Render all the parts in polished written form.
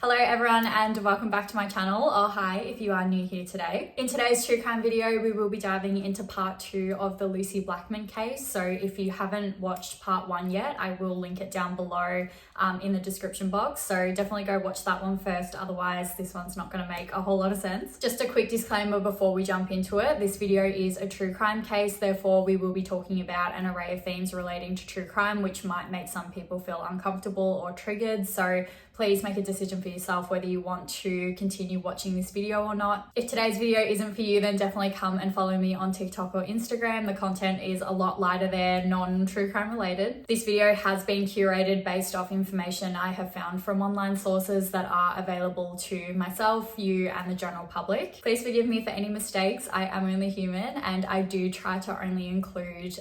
Hello everyone and welcome back to my channel, or hi if you are new here today. In today's true crime video, we will be diving into part 2 of the Lucie Blackman case. So if you haven't watched part 1 yet, I will link it down below in the description box. So definitely go watch that one first, otherwise this one's not going to make a whole lot of sense. Just a quick disclaimer before we jump into it. This video is a true crime case, therefore we will be talking about an array of themes relating to true crime, which might make some people feel uncomfortable or triggered. So please make a decision for yourself whether you want to continue watching this video or not. If today's video isn't for you, then definitely come and follow me on TikTok or Instagram. The content is a lot lighter there, non-true crime related. This video has been curated based off information I have found from online sources that are available to myself, you, and the general public. Please forgive me for any mistakes. I am only human, and I do try to only include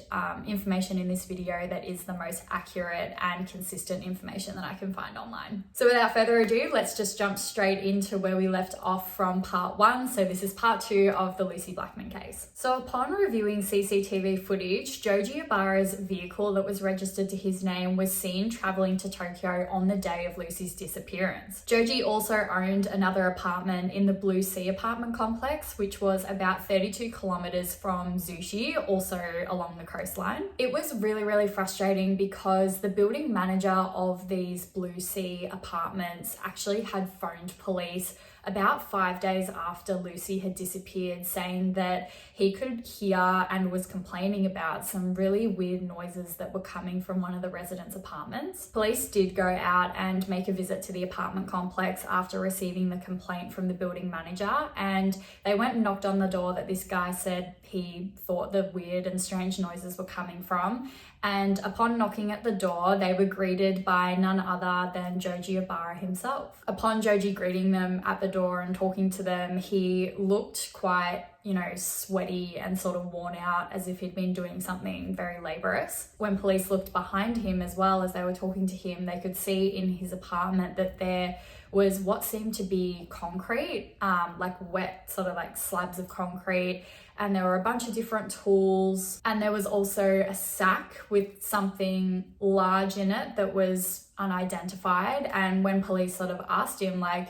information in this video that is the most accurate and consistent information that I can find online. So without further ado, let's just jump straight into where we left off from part 1. So this is part 2 of the Lucie Blackman case. So upon reviewing CCTV footage, Joji Ibarra's vehicle that was registered to his name was seen traveling to Tokyo on the day of Lucie's disappearance. Joji also owned another apartment in the Blue Sea apartment complex, which was about 32 kilometers from Zushi, also along the coastline. It was really frustrating because the building manager of these Blue Sea apartments actually had phoned police about 5 days after Lucie had disappeared, saying that he could hear and was complaining about some really weird noises that were coming from one of the residents' apartments. Police did go out and make a visit to the apartment complex after receiving the complaint from the building manager, and they went and knocked on the door that this guy said he thought the weird and strange noises were coming from. And upon knocking at the door, they were greeted by none other than Joji Ibarra himself. Upon Joji greeting them at the door and talking to them, he looked quite, sweaty and sort of worn out, as if he'd been doing something very laborious. When police looked behind him as well as they were talking to him, they could see in his apartment that there was what seemed to be concrete, like wet sort of like slabs of concrete, and there were a bunch of different tools, and there was also a sack with something large in it that was unidentified. And when police sort of asked him, like,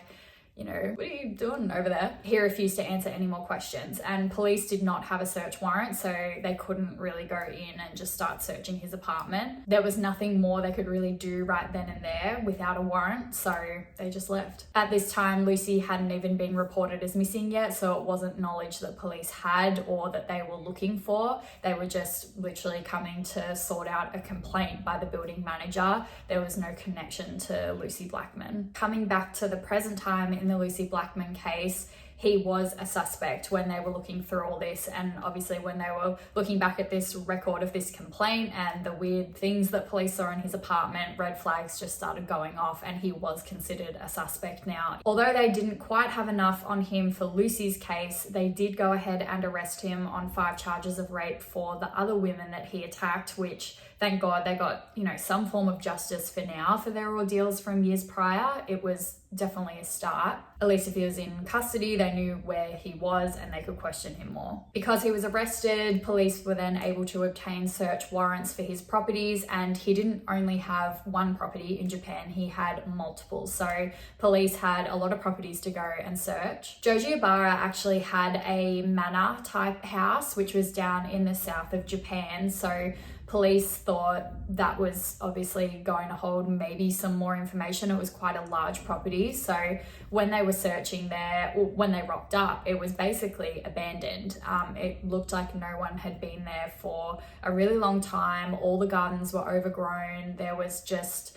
what are you doing over there? He refused to answer any more questions, and police did not have a search warrant, so they couldn't really go in and just start searching his apartment. There was nothing more they could really do right then and there without a warrant, so they just left. At this time, Lucie hadn't even been reported as missing yet, so it wasn't knowledge that police had or that they were looking for. They were just literally coming to sort out a complaint by the building manager. There was no connection to Lucie Blackman. Coming back to the present time in the Lucie Blackman case, he was a suspect when they were looking through all this, and obviously when they were looking back at this record of this complaint and the weird things that police saw in his apartment, red flags just started going off, and he was considered a suspect now. Although they didn't quite have enough on him for Lucie's case, they did go ahead and arrest him on 5 charges of rape for the other women that he attacked, which thank God they got, some form of justice for now for their ordeals from years prior. It was definitely a start. At least if he was in custody, they knew where he was and they could question him more. Because he was arrested, police were then able to obtain search warrants for his properties, and he didn't only have one property in Japan, he had multiple. So police had a lot of properties to go and search. Joji Ibarra actually had a manor type house, which was down in the south of Japan. So police thought that was obviously going to hold maybe some more information. It was quite a large property. So when they were searching there, when they rocked up, it was basically abandoned. It looked like no one had been there for a really long time. All the gardens were overgrown. There was just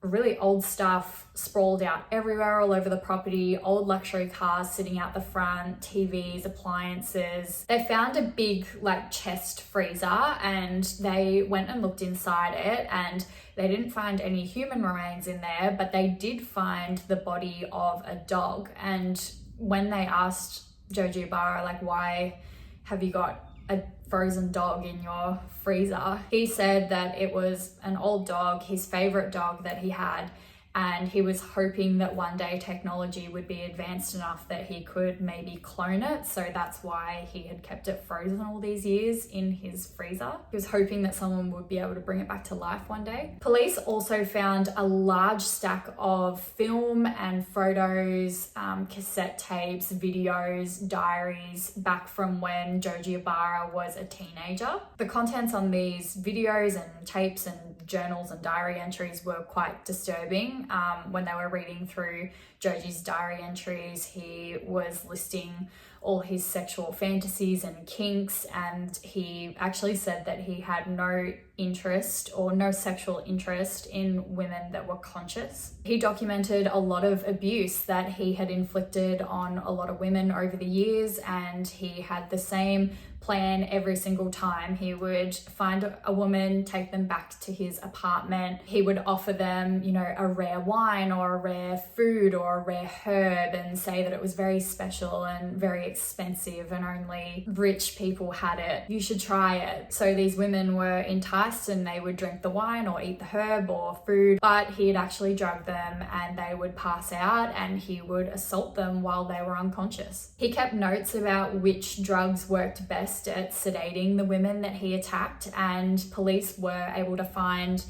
really old stuff sprawled out everywhere all over the property, old luxury cars sitting out the front, TVs, appliances. They found a big chest freezer, and they went and looked inside it, and they didn't find any human remains in there, but they did find the body of a dog. And when they asked Joji Ibarra, why have you got a frozen dog in your freezer, he said that it was an old dog, his favorite dog that he had, and he was hoping that one day technology would be advanced enough that he could maybe clone it. So that's why he had kept it frozen all these years in his freezer. He was hoping that someone would be able to bring it back to life one day. Police also found a large stack of film and photos, cassette tapes, videos, diaries back from when Joji Ibarra was a teenager. The contents on these videos and tapes and journals and diary entries were quite disturbing. When they were reading through Joji's diary entries, he was listing all his sexual fantasies and kinks, and he actually said that he had no interest or no sexual interest in women that were conscious. He documented a lot of abuse that he had inflicted on a lot of women over the years, and he had the same plan every single time. He would find a woman, take them back to his apartment. He would offer them, you know, a rare wine or a rare food or a rare herb and say that it was very special and very expensive and only rich people had it. You should try it. So these women were enticed and they would drink the wine or eat the herb or food, but he'd actually drug them and they would pass out and he would assault them while they were unconscious. He kept notes about which drugs worked best at sedating the women that he attacked, and police were able to find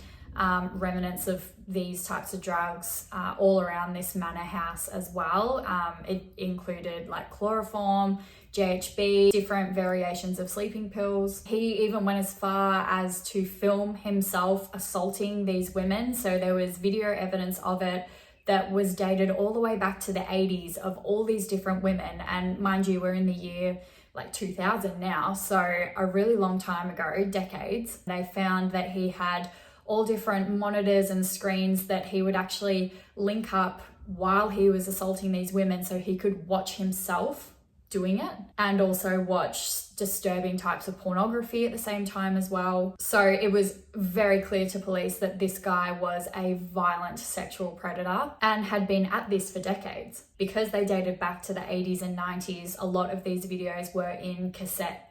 remnants of these types of drugs all around this manor house as well. It included like chloroform, GHB, different variations of sleeping pills. He even went as far as to film himself assaulting these women. So there was video evidence of it that was dated all the way back to the 80s of all these different women. And mind you, we're in the year like 2000 now, so a really long time ago, decades. They found that he had all different monitors and screens that he would actually link up while he was assaulting these women so he could watch himself doing it and also watch disturbing types of pornography at the same time as well. So it was very clear to police that this guy was a violent sexual predator and had been at this for decades. Because they dated back to the 80s and 90s, a lot of these videos were in cassette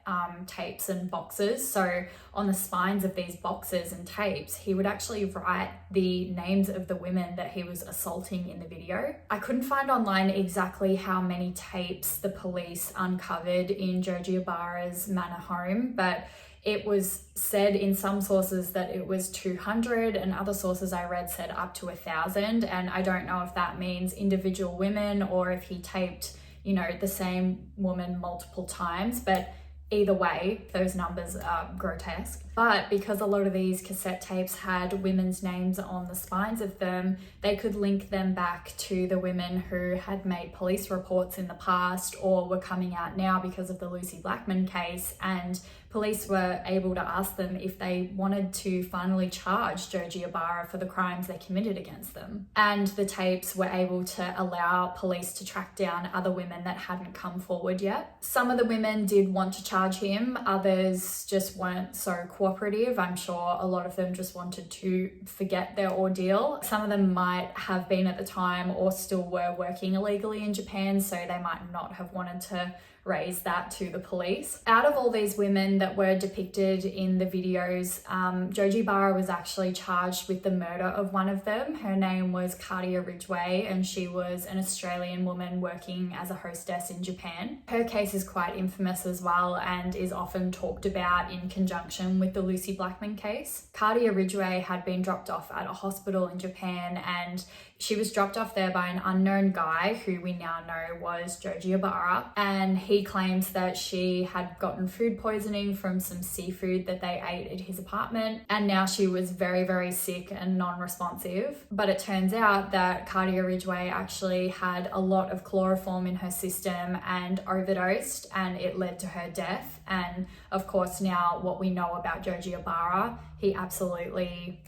tapes and boxes. So on the spines of these boxes and tapes, he would actually write the names of the women that he was assaulting in the video. I couldn't find online exactly how many tapes the police uncovered in Joji Ibarra's manor home, but it was said in some sources that it was 200 and other sources I read said up to 1,000. And I don't know if that means individual women or if he taped, you know, the same woman multiple times, but either way, those numbers are grotesque. But because a lot of these cassette tapes had women's names on the spines of them, they could link them back to the women who had made police reports in the past or were coming out now because of the Lucie Blackman case. And police were able to ask them if they wanted to finally charge Joji Ibarra for the crimes they committed against them. And the tapes were able to allow police to track down other women that hadn't come forward yet. Some of the women did want to charge him, others just weren't so cooperative. I'm sure a lot of them just wanted to forget their ordeal. Some of them might have been at the time or still were working illegally in Japan, so they might not have wanted to raise that to the police. Out of all these women that were depicted in the videos, Joji Ibarra was actually charged with the murder of one of them. Her name was Katia Ridgway, and she was an Australian woman working as a hostess in Japan. Her case is quite infamous as well and is often talked about in conjunction with the Lucie Blackman case. Katia Ridgway had been dropped off at a hospital in Japan, and she was dropped off there by an unknown guy who we now know was Joji Ibarra, and he claims that she had gotten food poisoning from some seafood that they ate at his apartment, and now she was very, very sick and non-responsive. But it turns out that Katia Ridgway actually had a lot of chloroform in her system and overdosed, and it led to her death. And of course, now what we know about Joji Ibarra, he absolutely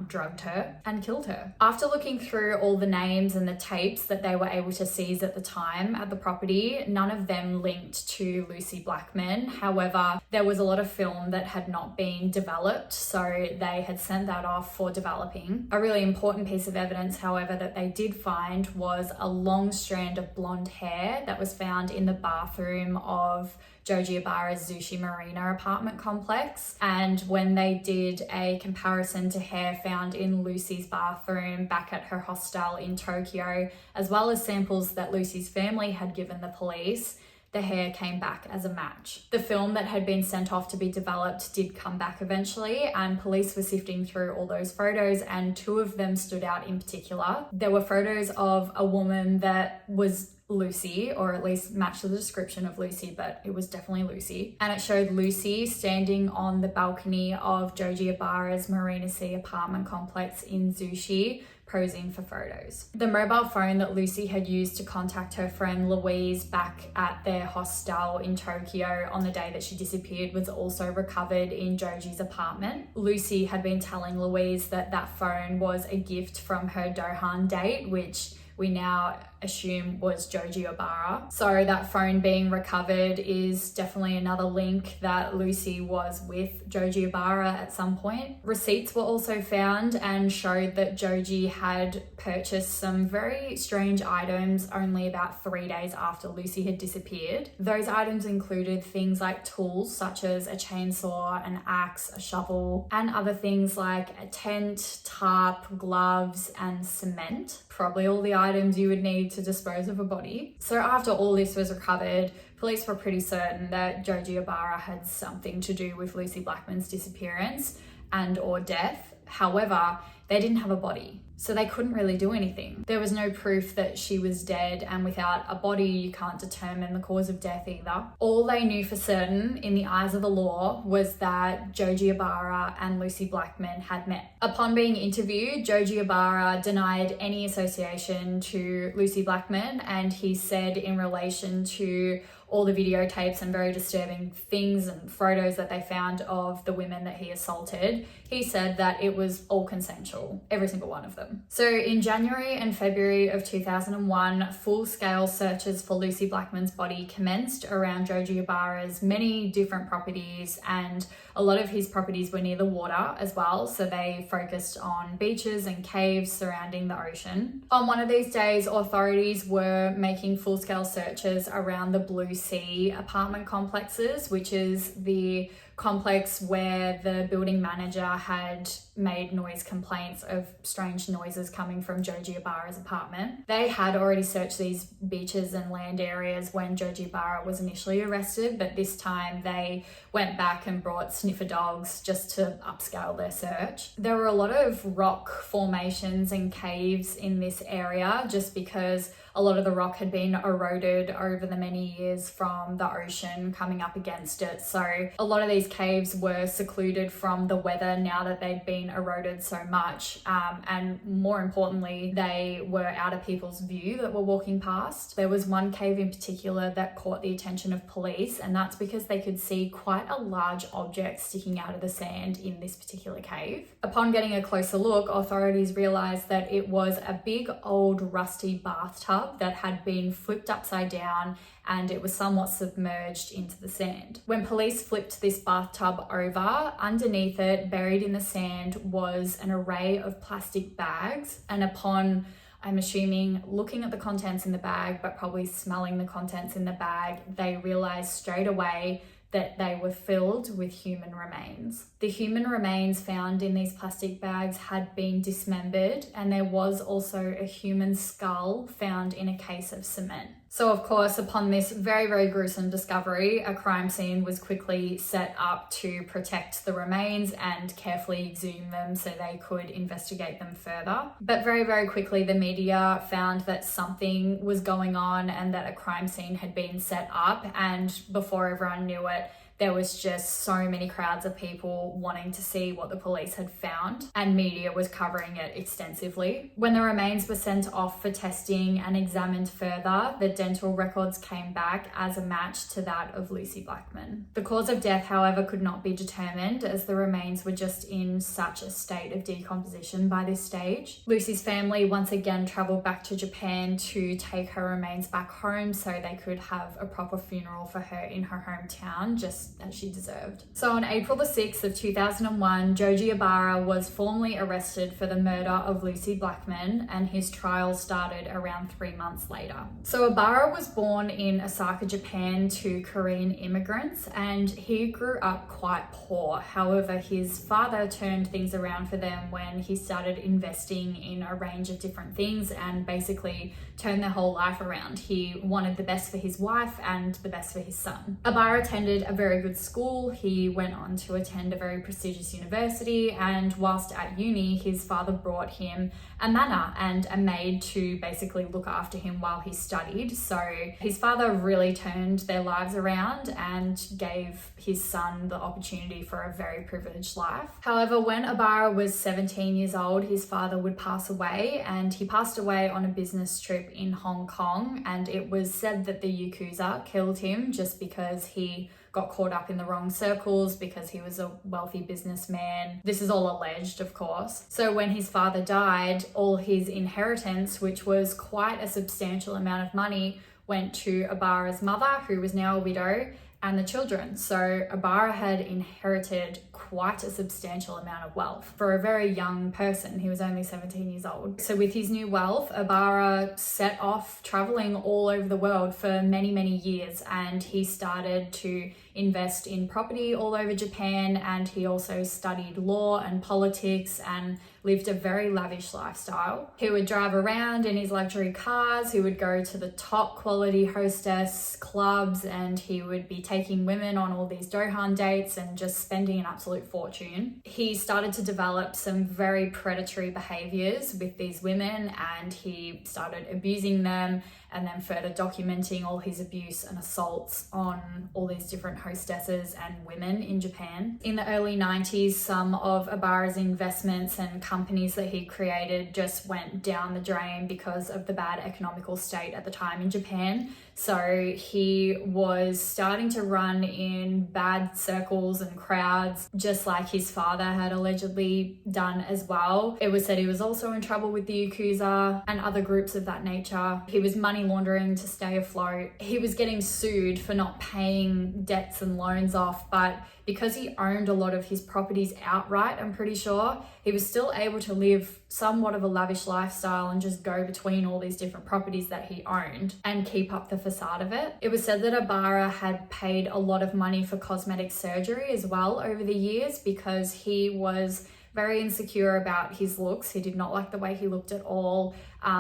drugged her and killed her. After looking through all the names and the tapes that they were able to seize at the time at the property, none of them linked to Lucie Blackman. However, there was a lot of film that had not been developed, so they had sent that off for developing. A really important piece of evidence, however, that they did find was a long strand of blonde hair that was found in the bathroom of Joji Ibarra's Zushi Marina apartment complex. And when they did a comparison to hair found in Lucie's bathroom back at her hostel in Tokyo, as well as samples that Lucie's family had given the police, the hair came back as a match. The film that had been sent off to be developed did come back eventually, and police were sifting through all those photos, and 2 of them stood out in particular. There were photos of a woman that was Lucie, or at least matched the description of Lucie, but it was definitely Lucie. And it showed Lucie standing on the balcony of Joji Ibarra's Marina Sea apartment complex in Zushi, posing for photos. The mobile phone that Lucie had used to contact her friend Louise back at their hostel in Tokyo on the day that she disappeared was also recovered in Joji's apartment. Lucie had been telling Louise that that phone was a gift from her Dohan date, which we now assume was Joji Ibarra. So that phone being recovered is definitely another link that Lucie was with Joji Ibarra at some point. Receipts were also found and showed that Joji had purchased some very strange items only about 3 days after Lucie had disappeared. Those items included things like tools such as a chainsaw, an axe, a shovel, and other things like a tent, tarp, gloves, and cement. Probably all the items you would need to dispose of a body. So after all this was recovered, police were pretty certain that Joji Ibarra had something to do with Lucie Blackman's disappearance and or death. However, they didn't have a body, so they couldn't really do anything. There was no proof that she was dead, and without a body, you can't determine the cause of death either. All they knew for certain, in the eyes of the law, was that Joji Ibarra and Lucie Blackman had met. Upon being interviewed, Joji Ibarra denied any association to Lucie Blackman, and he said in relation to all the videotapes and very disturbing things and photos that they found of the women that he assaulted, he said that it was all consensual, every single one of them. So in January and February of 2001, full-scale searches for Lucie Blackman's body commenced around Joji Ibarra's many different properties, and a lot of his properties were near the water as well, so they focused on beaches and caves surrounding the ocean. On one of these days, authorities were making full-scale searches around the Blue Sea apartment complexes, which is the complex where the building manager had made noise complaints of strange noises coming from Joji Ibarra's apartment. They had already searched these beaches and land areas when Joji Ibarra was initially arrested, but this time they went back and brought sniffer dogs just to upscale their search. There were a lot of rock formations and caves in this area just because a lot of the rock had been eroded over the many years from the ocean coming up against it. So a lot of these caves were secluded from the weather now that they'd been eroded so much. And more importantly, they were out of people's view that were walking past. There was one cave in particular that caught the attention of police, and that's because they could see quite a large object sticking out of the sand in this particular cave. Upon getting a closer look, authorities realized that it was a big old rusty bathtub that had been flipped upside down, and it was somewhat submerged into the sand. When police flipped this bathtub over, underneath it, buried in the sand, was an array of plastic bags, and upon, I'm assuming, looking at the contents in the bag, but probably smelling the contents in the bag, they realized straight away that they were filled with human remains. The human remains found in these plastic bags had been dismembered, and there was also a human skull found in a case of cement. So of course, upon this very, very gruesome discovery, a crime scene was quickly set up to protect the remains and carefully exhume them so they could investigate them further. But very, very quickly, the media found that something was going on and that a crime scene had been set up, and before everyone knew it, there was just so many crowds of people wanting to see what the police had found, and media was covering it extensively. When the remains were sent off for testing and examined further, the dental records came back as a match to that of Lucie Blackman. The cause of death, however, could not be determined as the remains were just in such a state of decomposition by this stage. Lucie's family once again travelled back to Japan to take her remains back home so they could have a proper funeral for her in her hometown, just just as she deserved. So on April the 6th of 2001, Joji Ibarra was formally arrested for the murder of Lucie Blackman, and his trial started around 3 months later. So Ibarra was born in Osaka, Japan to Korean immigrants, and he grew up quite poor. However, his father turned things around for them when he started investing in a range of different things and basically turned their whole life around. He wanted the best for his wife and the best for his son. Ibarra attended a very good school. He went on to attend a very prestigious university, and whilst at uni, his father brought him a nana and a maid to basically look after him while he studied. So his father really turned their lives around and gave his son the opportunity for a very privileged life. However, when Ibarra was 17 years old, his father would pass away, and he passed away on a business trip in Hong Kong, and it was said that the Yakuza killed him just because he got caught up in the wrong circles because he was a wealthy businessman. This is all alleged, of course. So when his father died, all his inheritance, which was quite a substantial amount of money, went to Ibarra's mother, who was now a widow, and the children. So Ibarra had inherited quite a substantial amount of wealth for a very young person. He was only 17 years old. So with his new wealth, Ibarra set off traveling all over the world for many, many years, and he started to invest in property all over Japan, and he also studied law and politics and lived a very lavish lifestyle. He would drive around in his luxury cars, he would go to the top quality hostess clubs, and he would be taking women on all these Dohan dates and just spending an absolute fortune. He started to develop some very predatory behaviors with these women, and he started abusing them and then further documenting all his abuse and assaults on all these different hostesses and women in Japan. In the early 90s, some of Ibarra's investments and companies that he created just went down the drain because of the bad economical state at the time in Japan. So he was starting to run in bad circles and crowds, just like his father had allegedly done as well. It was said he was also in trouble with the Yakuza and other groups of that nature. He was money laundering to stay afloat. He was getting sued for not paying debts and loans off, but because he owned a lot of his properties outright, I'm pretty sure, he was still able to live somewhat of a lavish lifestyle and just go between all these different properties that he owned and keep up the facade of it. It was said that Ibarra had paid a lot of money for cosmetic surgery as well over the years because he was very insecure about his looks. He did not like the way he looked at all.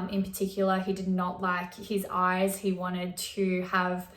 In particular, he did not like his eyes. He wanted to have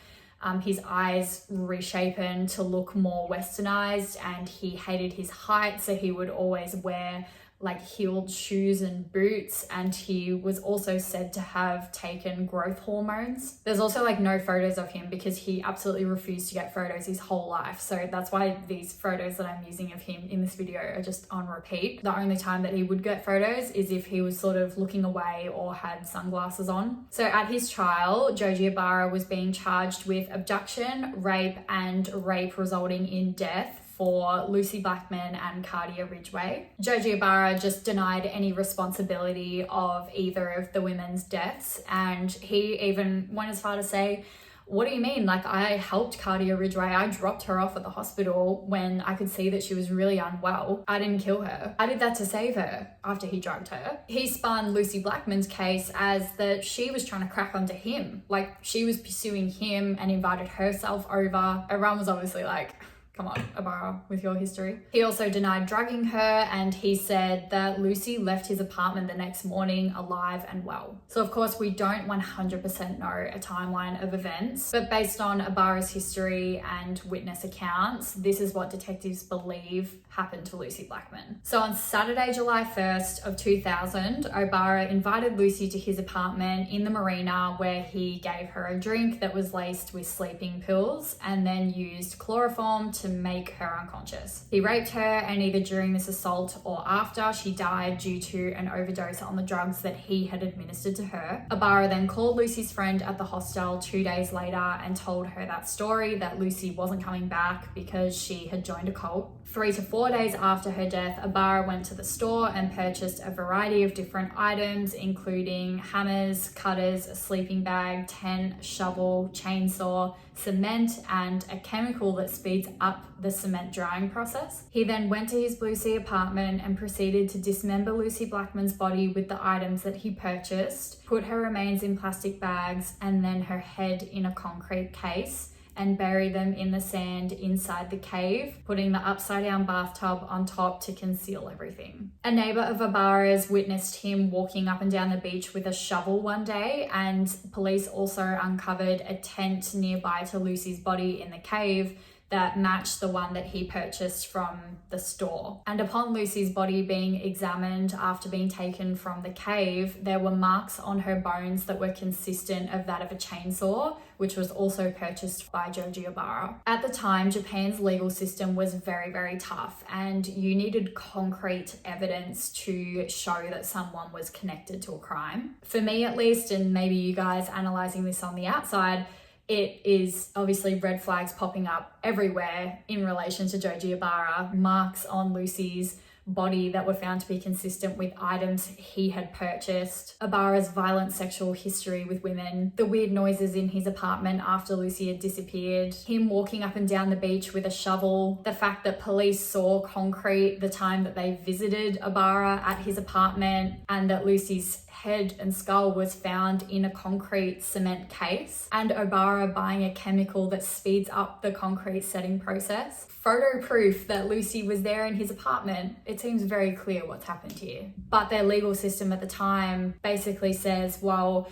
his eyes reshapen to look more westernized, and he hated his height, so he would always wear like heeled shoes and boots, and he was also said to have taken growth hormones. There's also like no photos of him because he absolutely refused to get photos his whole life, so that's why these photos that I'm using of him in this video are just on repeat. The only time that he would get photos is if he was sort of looking away or had sunglasses on. So at his trial, Joji Ibarra was being charged with abduction, rape, and rape resulting in death for Lucie Blackman and Cardia Ridgway. Joji Ibarra just denied any responsibility of either of the women's deaths, and he even went as far to say, "What do you mean? Like, I helped Cardia Ridgway. I dropped her off at the hospital when I could see that she was really unwell. I didn't kill her. I did that to save her," after he drugged her. He spun Lucie Blackman's case as that she was trying to crack onto him. Like, she was pursuing him and invited herself over. Everyone was obviously like, come on, Ibarra, with your history. He also denied drugging her, and he said that Lucie left his apartment the next morning alive and well. So of course we don't 100% know a timeline of events, but based on Ibarra's history and witness accounts, this is what detectives believe happened to Lucie Blackman. So on Saturday, July 1st of 2000, Ibarra invited Lucie to his apartment in the marina, where he gave her a drink that was laced with sleeping pills and then used chloroform to to make her unconscious. He raped her, and either during this assault or after, she died due to an overdose on the drugs that he had administered to her. Ibarra then called Lucie's friend at the hostel 2 days later and told her that story, that Lucie wasn't coming back because she had joined a cult. 3 to 4 days after her death, Ibarra went to the store and purchased a variety of different items, including hammers, cutters, a sleeping bag, tent, shovel, chainsaw, cement, and a chemical that speeds up the cement drying process. He then went to his Blue Sea apartment and proceeded to dismember Lucie Blackman's body with the items that he purchased, put her remains in plastic bags, and then her head in a concrete case, and bury them in the sand inside the cave, putting the upside down bathtub on top to conceal everything. A neighbor of Ibarra's witnessed him walking up and down the beach with a shovel one day, and police also uncovered a tent nearby to Lucie's body in the cave that matched the one that he purchased from the store. And upon Lucie's body being examined after being taken from the cave, there were marks on her bones that were consistent of that of a chainsaw, which was also purchased by Joji Ibarra. At the time, Japan's legal system was very, very tough, and you needed concrete evidence to show that someone was connected to a crime. For me at least, and maybe you guys analysing this on the outside, it is obviously red flags popping up everywhere in relation to Joji Ibarra, marks on Lucie's body that were found to be consistent with items he had purchased, Ibarra's violent sexual history with women, the weird noises in his apartment after Lucie had disappeared, him walking up and down the beach with a shovel, the fact that police saw concrete the time that they visited Ibarra at his apartment, and that Lucie's head and skull was found in a concrete cement case, and Ibarra buying a chemical that speeds up the concrete setting process. Photo proof that Lucie was there in his apartment. It seems very clear what's happened here. But their legal system at the time basically says, well,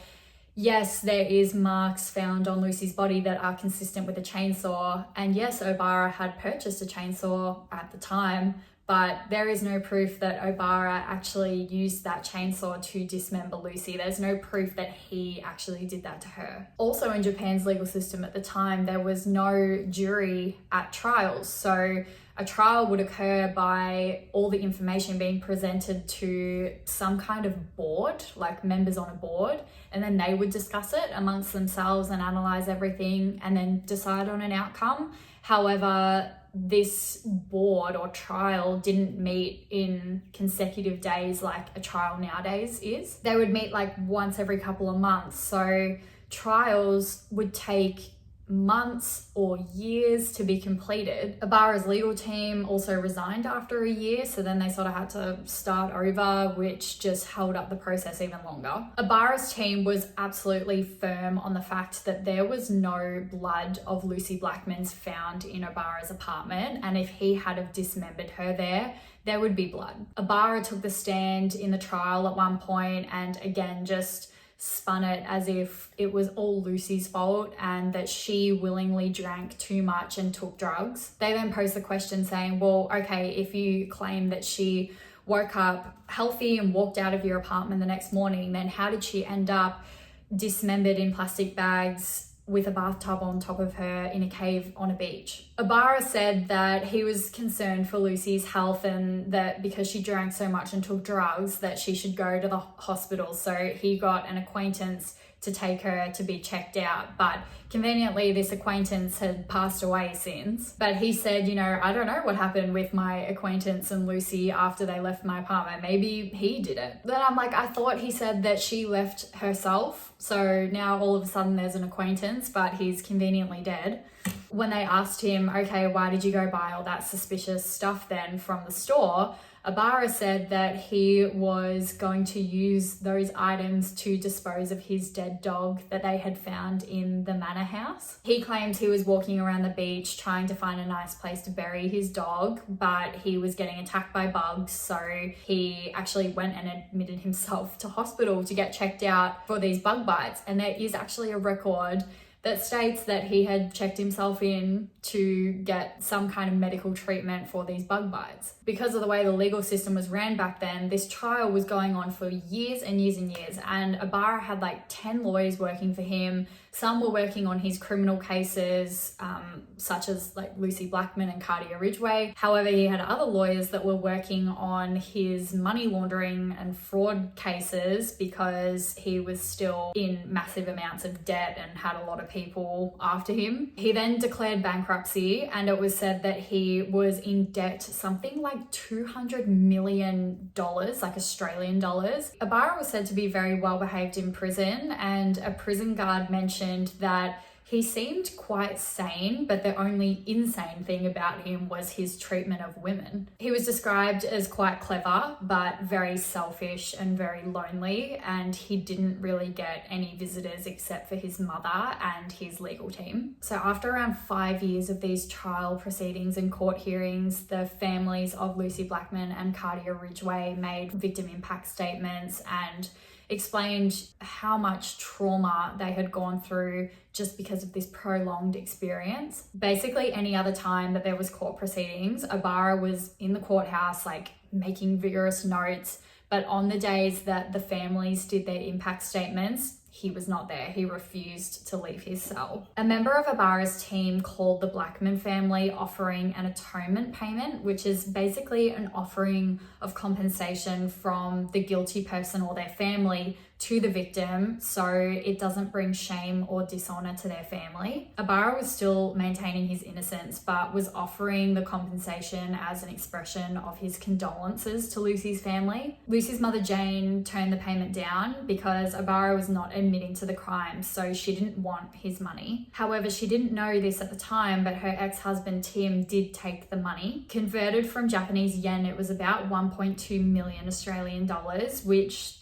yes, there is marks found on Lucie's body that are consistent with a chainsaw, and yes, Ibarra had purchased a chainsaw at the time, but there is no proof that Ibarra actually used that chainsaw to dismember Lucie. There's no proof that he actually did that to her. Also, in Japan's legal system at the time, there was no jury at trials. So a trial would occur by all the information being presented to some kind of board, like members on a board, and then they would discuss it amongst themselves and analyze everything and then decide on an outcome. However, this board or trial didn't meet in consecutive days like a trial nowadays is. They would meet like once every couple of months. So trials would take months or years to be completed. Ibarra's legal team also resigned after a year, so then they sort of had to start over, which just held up the process even longer. Ibarra's team was absolutely firm on the fact that there was no blood of Lucie Blackman's found in Ibarra's apartment, and if he had have dismembered her there would be blood. Ibarra took the stand in the trial at one point and again just spun it as if it was all Lucie's fault and that she willingly drank too much and took drugs. They then posed the question saying, well, okay, if you claim that she woke up healthy and walked out of your apartment the next morning, then how did she end up dismembered in plastic bags with a bathtub on top of her in a cave on a beach? Ibarra said that he was concerned for Lucie's health and that because she drank so much and took drugs that she should go to the hospital. So he got an acquaintance to take her to be checked out. But conveniently, this acquaintance had passed away since. But he said, you know, I don't know what happened with my acquaintance and Lucie after they left my apartment. Maybe he did it. Then I'm like, I thought he said that she left herself. So now all of a sudden there's an acquaintance, but he's conveniently dead. When they asked him, okay, why did you go buy all that suspicious stuff then from the store? Ibarra said that he was going to use those items to dispose of his dead dog that they had found in the manor house. He claimed he was walking around the beach trying to find a nice place to bury his dog, but he was getting attacked by bugs, so he actually went and admitted himself to hospital to get checked out for these bug bites. And there is actually a record that states that he had checked himself in to get some kind of medical treatment for these bug bites. Because of the way the legal system was ran back then, this trial was going on for years and years and years, and Ibarra had like 10 lawyers working for him. Some were working on his criminal cases, such as like Lucie Blackman and Cartier Ridgway. However, he had other lawyers that were working on his money laundering and fraud cases because he was still in massive amounts of debt and had a lot of people after him. He then declared bankruptcy, and it was said that he was in debt something like $200 million, like Australian dollars. Ibarra was said to be very well behaved in prison, and a prison guard mentioned that he seemed quite sane, but the only insane thing about him was his treatment of women. He was described as quite clever, but very selfish and very lonely, and he didn't really get any visitors except for his mother and his legal team. So after around 5 years of these trial proceedings and court hearings, the families of Lucie Blackman and Cartier Ridgway made victim impact statements and explained how much trauma they had gone through just because of this prolonged experience. Basically, any other time that there was court proceedings, Ibarra was in the courthouse, like making vigorous notes, but on the days that the families did their impact statements, he was not there. He refused to leave his cell. A member of Ibarra's team called the Blackman family, offering an atonement payment, which is basically an offering of compensation from the guilty person or their family to the victim, so it doesn't bring shame or dishonor to their family. Ibarra was still maintaining his innocence, but was offering the compensation as an expression of his condolences to Lucie's family. Lucie's mother Jane turned the payment down because Ibarra was not admitting to the crime, so she didn't want his money. However, she didn't know this at the time, but her ex-husband Tim did take the money. Converted from Japanese yen, it was about 1.2 million Australian dollars, which,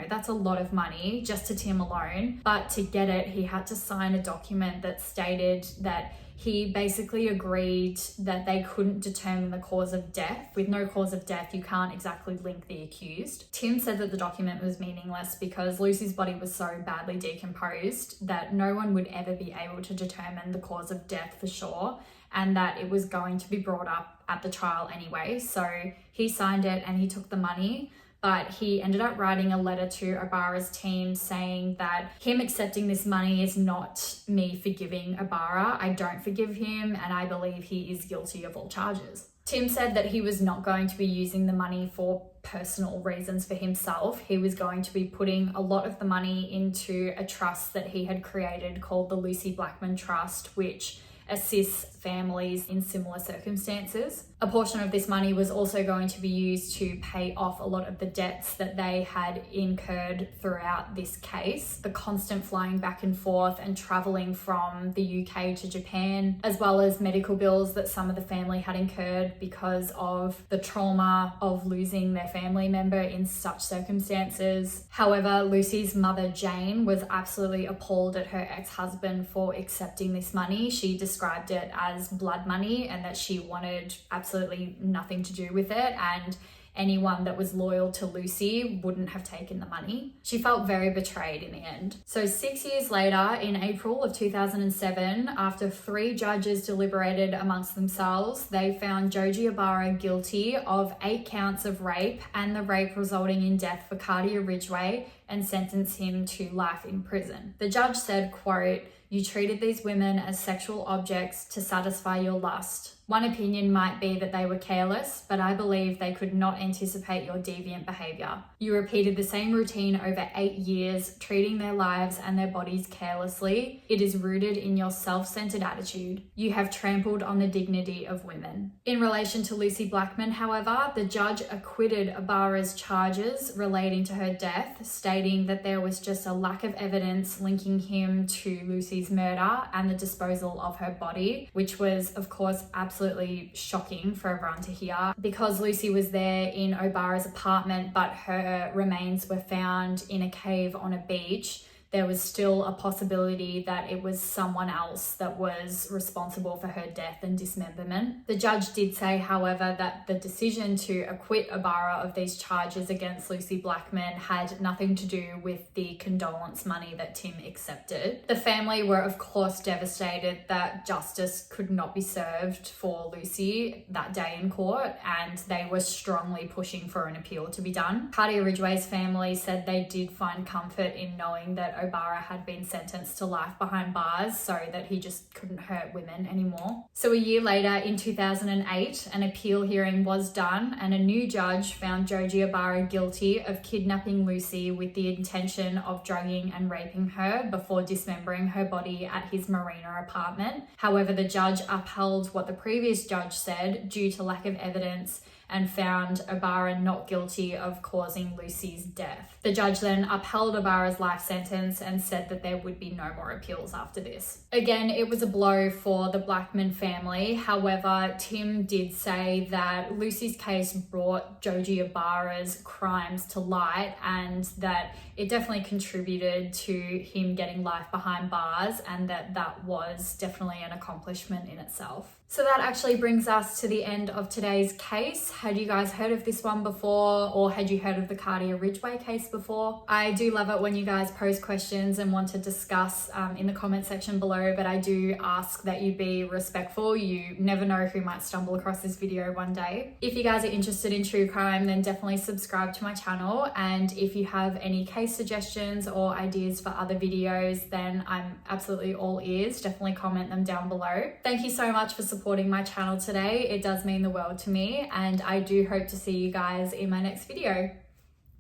that's a lot of money just to Tim alone. But to get it, he had to sign a document that stated that he basically agreed that they couldn't determine the cause of death. With no cause of death, you can't exactly link the accused. Tim said that the document was meaningless because Lucie's body was so badly decomposed that no one would ever be able to determine the cause of death for sure, and that it was going to be brought up at the trial anyway. So he signed it and he took the money. But he ended up writing a letter to Ibarra's team saying that him accepting this money is not me forgiving Ibarra. I don't forgive him, and I believe he is guilty of all charges. Tim said that he was not going to be using the money for personal reasons for himself. He was going to be putting a lot of the money into a trust that he had created called the Lucie Blackman Trust, which assists families in similar circumstances. A portion of this money was also going to be used to pay off a lot of the debts that they had incurred throughout this case. The constant flying back and forth and traveling from the UK to Japan, as well as medical bills that some of the family had incurred because of the trauma of losing their family member in such circumstances. However, Lucie's mother Jane was absolutely appalled at her ex-husband for accepting this money. She described it as blood money and that she wanted absolutely nothing to do with it, and anyone that was loyal to Lucie wouldn't have taken the money. She felt very betrayed in the end. So 6 years later, in April of 2007, after 3 judges deliberated amongst themselves, they found Joji Ibarra guilty of 8 counts of rape and the rape resulting in death for Cartier Ridgway, and sentenced him to life in prison. The judge said, quote, "You treated these women as sexual objects to satisfy your lust. One opinion might be that they were careless, but I believe they could not anticipate your deviant behavior. You repeated the same routine over 8 years, treating their lives and their bodies carelessly. It is rooted in your self-centered attitude. You have trampled on the dignity of women." In relation to Lucie Blackman, however, the judge acquitted Ibarra's charges relating to her death, stating that there was just a lack of evidence linking him to Lucie's murder and the disposal of her body, which was, of course, absolutely shocking for everyone to hear, because Lucie was there in Ibarra's apartment, but her remains were found in a cave on a beach. there was still a possibility that it was someone else that was responsible for her death and dismemberment. The judge did say, however, that the decision to acquit Ibarra of these charges against Lucie Blackman had nothing to do with the condolence money that Tim accepted. The family were, of course, devastated that justice could not be served for Lucie that day in court, and they were strongly pushing for an appeal to be done. Cartier Ridgway's family said they did find comfort in knowing that Ibarra had been sentenced to life behind bars so that he just couldn't hurt women anymore. So a year later, in 2008, an appeal hearing was done and a new judge found Joji Ibarra guilty of kidnapping Lucie with the intention of drugging and raping her before dismembering her body at his Marina apartment. However, the judge upheld what the previous judge said due to lack of evidence and found Ibarra not guilty of causing Lucie's death. The judge then upheld Ibarra's life sentence and said that there would be no more appeals after this. Again, it was a blow for the Blackman family. However, Tim did say that Lucie's case brought Joji Ibarra's crimes to light and that it definitely contributed to him getting life behind bars, and that was definitely an accomplishment in itself. So that actually brings us to the end of today's case. Had you guys heard of this one before, or had you heard of the Cartier Ridgway case before? I do love it when you guys pose questions and want to discuss in the comment section below, but I do ask that you be respectful. You never know who might stumble across this video one day. If you guys are interested in true crime, then definitely subscribe to my channel, and if you have any case suggestions or ideas for other videos, then I'm absolutely all ears. Definitely comment them down below. Thank you so much for supporting my channel today. It does mean the world to me, and I do hope to see you guys in my next video.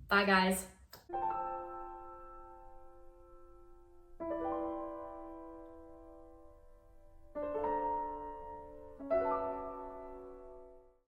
Bye guys.